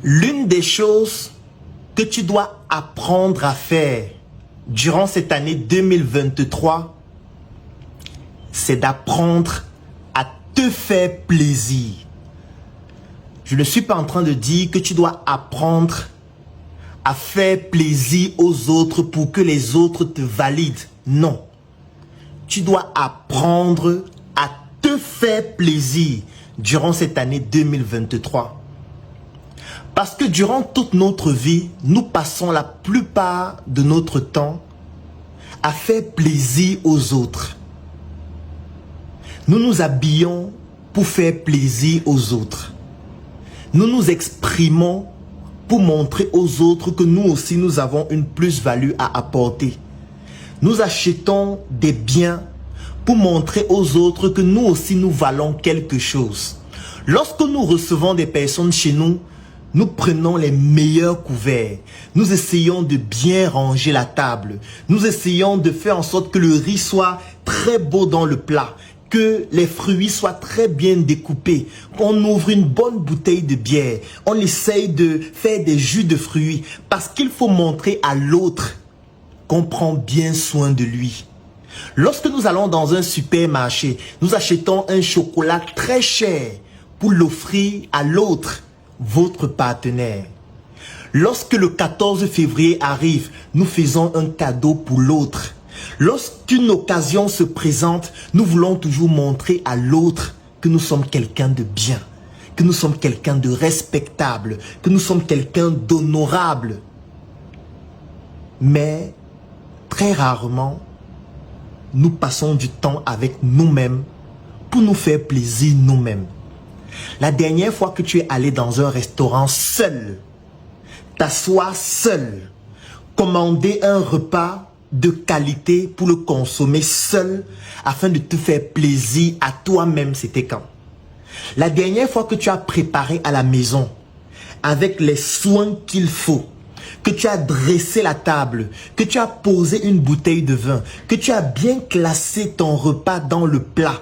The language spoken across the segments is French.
L'une des choses que tu dois apprendre à faire durant cette année 2023, c'est d'apprendre à te faire plaisir. Je ne suis pas en train de dire que tu dois apprendre à faire plaisir aux autres pour que les autres te valident. Non. Tu dois apprendre à te faire plaisir durant cette année 2023. Parce que durant toute notre vie, nous passons la plupart de notre temps à faire plaisir aux autres. Nous nous habillons pour faire plaisir aux autres. Nous nous exprimons pour montrer aux autres que nous aussi nous avons une plus-value à apporter. Nous achetons des biens pour montrer aux autres que nous aussi nous valons quelque chose. Lorsque nous recevons des personnes chez nous, nous prenons les meilleurs couverts. Nous essayons de bien ranger la table. Nous essayons de faire en sorte que le riz soit très beau dans le plat, que les fruits soient très bien découpés, qu'on ouvre une bonne bouteille de bière. On essaye de faire des jus de fruits parce qu'il faut montrer à l'autre qu'on prend bien soin de lui. Lorsque nous allons dans un supermarché, nous achetons un chocolat très cher pour l'offrir à l'autre, votre partenaire. Lorsque le 14 février arrive, nous faisons un cadeau pour l'autre. Lorsqu'une occasion se présente, nous voulons toujours montrer à l'autre que nous sommes quelqu'un de bien, que nous sommes quelqu'un de respectable, que nous sommes quelqu'un d'honorable. Mais très rarement, nous passons du temps avec nous-mêmes pour nous faire plaisir nous-mêmes. La dernière fois que tu es allé dans un restaurant seul, t'asseoir seul, commander un repas de qualité pour le consommer seul afin de te faire plaisir à toi-même, c'était quand? La dernière fois que tu as préparé à la maison avec les soins qu'il faut, que tu as dressé la table, que tu as posé une bouteille de vin, que tu as bien classé ton repas dans le plat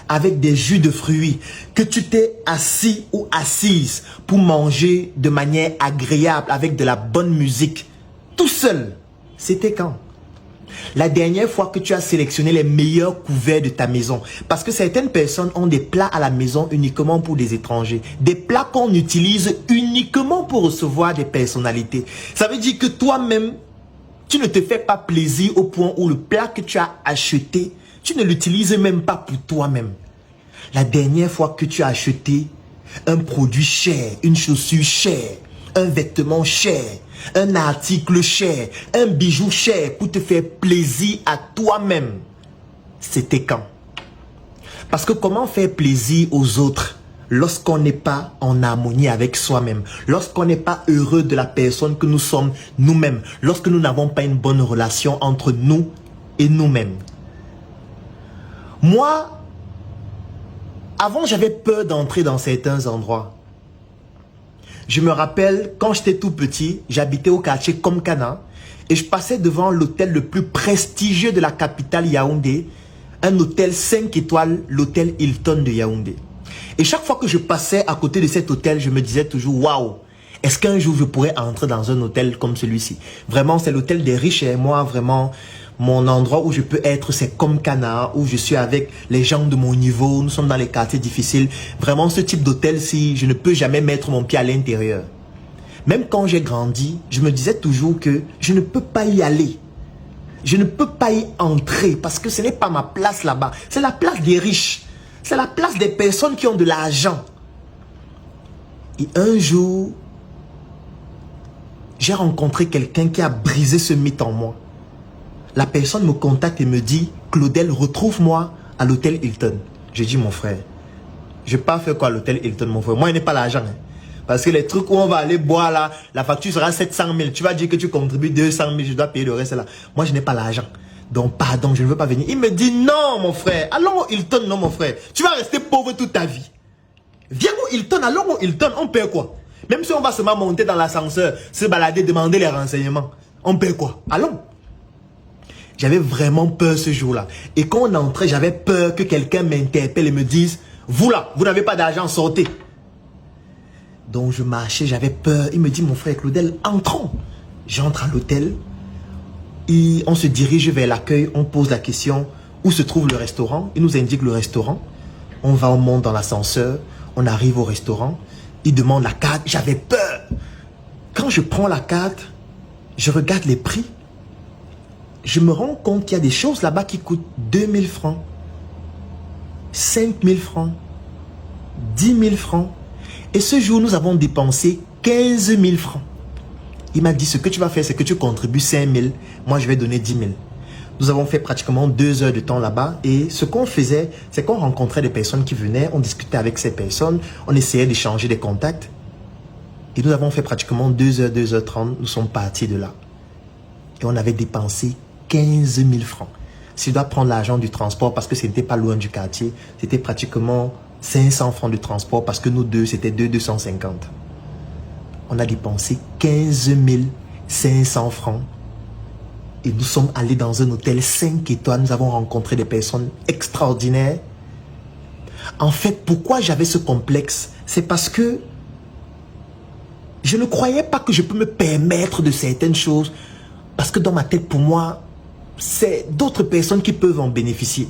avec des jus de fruits, que tu t'es assis ou assise pour manger de manière agréable avec de la bonne musique, tout seul, c'était quand? La dernière fois que tu as sélectionné les meilleurs couverts de ta maison. Parce que certaines personnes ont des plats à la maison uniquement pour des étrangers. Des plats qu'on utilise uniquement pour recevoir des personnalités. Ça veut dire que toi-même, tu ne te fais pas plaisir au point où le plat que tu as acheté, tu ne l'utilises même pas pour toi-même. La dernière fois que tu as acheté un produit cher, une chaussure chère, un vêtement cher, un article cher, un bijou cher pour te faire plaisir à toi-même, c'était quand? Parce que comment faire plaisir aux autres lorsqu'on n'est pas en harmonie avec soi-même, lorsqu'on n'est pas heureux de la personne que nous sommes nous-mêmes, lorsque nous n'avons pas une bonne relation entre nous et nous-mêmes? Moi, avant, j'avais peur d'entrer dans certains endroits. Je me rappelle, quand j'étais tout petit, j'habitais au quartier Komkana et je passais devant l'hôtel le plus prestigieux de la capitale Yaoundé, un hôtel 5 étoiles, l'hôtel Hilton de Yaoundé. Et chaque fois que je passais à côté de cet hôtel, je me disais toujours, waouh, est-ce qu'un jour je pourrais entrer dans un hôtel comme celui-ci? Vraiment, c'est l'hôtel des riches et moi, vraiment, mon endroit où je peux être, c'est Komkana, où je suis avec les gens de mon niveau, nous sommes dans les quartiers difficiles. Vraiment, ce type d'hôtel-ci, je ne peux jamais mettre mon pied à l'intérieur. Même quand j'ai grandi, je me disais toujours que je ne peux pas y aller. Je ne peux pas y entrer parce que ce n'est pas ma place là-bas. C'est la place des riches. C'est la place des personnes qui ont de l'argent. Et un jour, j'ai rencontré quelqu'un qui a brisé ce mythe en moi. La personne me contacte et me dit, Claudel, retrouve-moi à l'hôtel Hilton. Je dis, mon frère, je ne vais pas faire quoi à l'hôtel Hilton, mon frère. Moi, je n'ai pas l'argent. Hein. Parce que les trucs où on va aller boire là, la facture sera 700 000. Tu vas dire que tu contribues 200 000, je dois payer le reste là. Moi, je n'ai pas l'argent. Donc, pardon, je ne veux pas venir. Il me dit, non, mon frère. Allons au Hilton, non, mon frère. Tu vas rester pauvre toute ta vie. Viens au Hilton, allons au Hilton. On paie quoi? Même si on va seulement monter dans l'ascenseur, se balader, demander les renseignements. On paie quoi? Allons. J'avais vraiment peur ce jour-là. Et quand on entrait, j'avais peur que quelqu'un m'interpelle et me dise, vous là, vous n'avez pas d'argent, sortez. Donc je marchais, j'avais peur. Il me dit, mon frère Claudel, entrons. J'entre à l'hôtel. Et on se dirige vers l'accueil. On pose la question, où se trouve le restaurant? Il nous indique le restaurant. On va, on monte dans l'ascenseur. On arrive au restaurant. Il demande la carte. J'avais peur. Quand je prends la carte, je regarde les prix. Je me rends compte qu'il y a des choses là-bas qui coûtent 2000 francs, 5000 francs, 10 000 francs. Et ce jour, nous avons dépensé 15 000 francs. Il m'a dit, ce que tu vas faire, c'est que tu contribues 5 000. Moi, je vais donner 10 000. Nous avons fait pratiquement 2 heures de temps là-bas. Et ce qu'on faisait, c'est qu'on rencontrait des personnes qui venaient. On discutait avec ces personnes. On essayait d'échanger des contacts. Et nous avons fait pratiquement 2 heures, 2 heures 30. Nous sommes partis de là. Et on avait dépensé 15 000 francs. Si je dois prendre l'argent du transport, parce que ce n'était pas loin du quartier, c'était pratiquement 500 francs de transport, parce que nous deux, c'était 250. On a dépensé 15 500 francs. Et nous sommes allés dans un hôtel 5 étoiles. Nous avons rencontré des personnes extraordinaires. En fait, pourquoi j'avais ce complexe? C'est parce que je ne croyais pas que je peux me permettre de certaines choses. Parce que dans ma tête, pour moi, c'est d'autres personnes qui peuvent en bénéficier.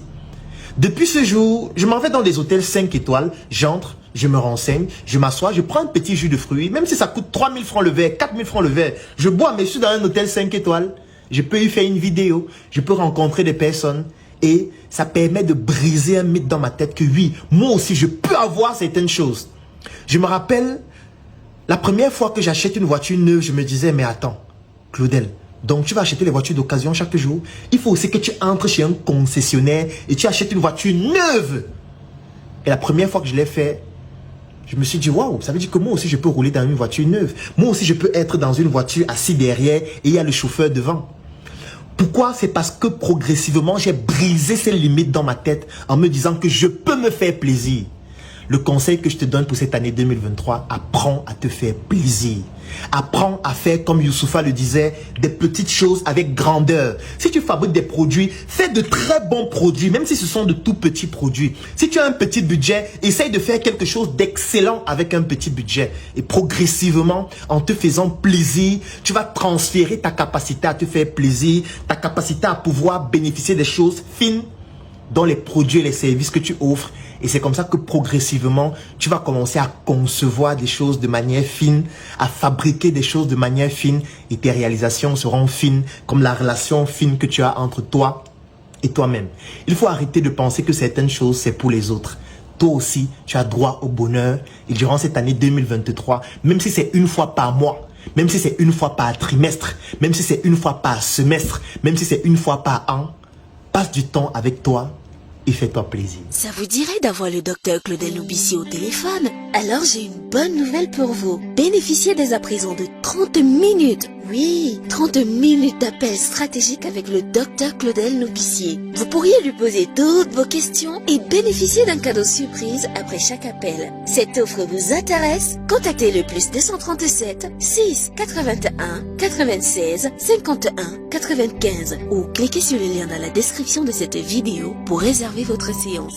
Depuis ce jour, je m'en vais dans des hôtels 5 étoiles. J'entre, je me renseigne, je m'assois, je prends un petit jus de fruits. Même si ça coûte 3 000 francs le verre, 4 000 francs le verre. Je bois, mais je suis dans un hôtel 5 étoiles. Je peux y faire une vidéo. Je peux rencontrer des personnes. Et ça permet de briser un mythe dans ma tête que oui, moi aussi, je peux avoir certaines choses. Je me rappelle, la première fois que j'achète une voiture neuve, je me disais, mais attends, Claudel, donc tu vas acheter les voitures d'occasion chaque jour. Il faut aussi que tu entres chez un concessionnaire et tu achètes une voiture neuve. Et la première fois que je l'ai fait, je me suis dit, waouh, ça veut dire que moi aussi je peux rouler dans une voiture neuve. Moi aussi je peux être dans une voiture assis derrière et il y a le chauffeur devant. Pourquoi? C'est parce que progressivement j'ai brisé ces limites dans ma tête en me disant que je peux me faire plaisir. Le conseil que je te donne pour cette année 2023, apprends à te faire plaisir. Apprends à faire, comme Youssoufa le disait, des petites choses avec grandeur. Si tu fabriques des produits, fais de très bons produits, même si ce sont de tout petits produits. Si tu as un petit budget, essaye de faire quelque chose d'excellent avec un petit budget. Et progressivement, en te faisant plaisir, tu vas transférer ta capacité à te faire plaisir, ta capacité à pouvoir bénéficier des choses fines dans les produits et les services que tu offres. Et c'est comme ça que progressivement, tu vas commencer à concevoir des choses de manière fine, à fabriquer des choses de manière fine et tes réalisations seront fines comme la relation fine que tu as entre toi et toi-même. Il faut arrêter de penser que certaines choses, c'est pour les autres. Toi aussi, tu as droit au bonheur et durant cette année 2023, même si c'est une fois par mois, même si c'est une fois par trimestre, même si c'est une fois par semestre, même si c'est une fois par an, passe du temps avec toi et fais-toi plaisir. Ça vous dirait d'avoir le docteur Claudel Noubissi au téléphone? Alors j'ai une bonne nouvelle pour vous. Bénéficiez dès à présent de 30 minutes. Oui, 30 minutes d'appel stratégique avec le docteur Claudel Noubissi. Vous pourriez lui poser toutes vos questions et bénéficier d'un cadeau surprise après chaque appel. Cette offre vous intéresse? Contactez le plus 237 6 81 96 51 95 ou cliquez sur le lien dans la description de cette vidéo pour réserver votre séance.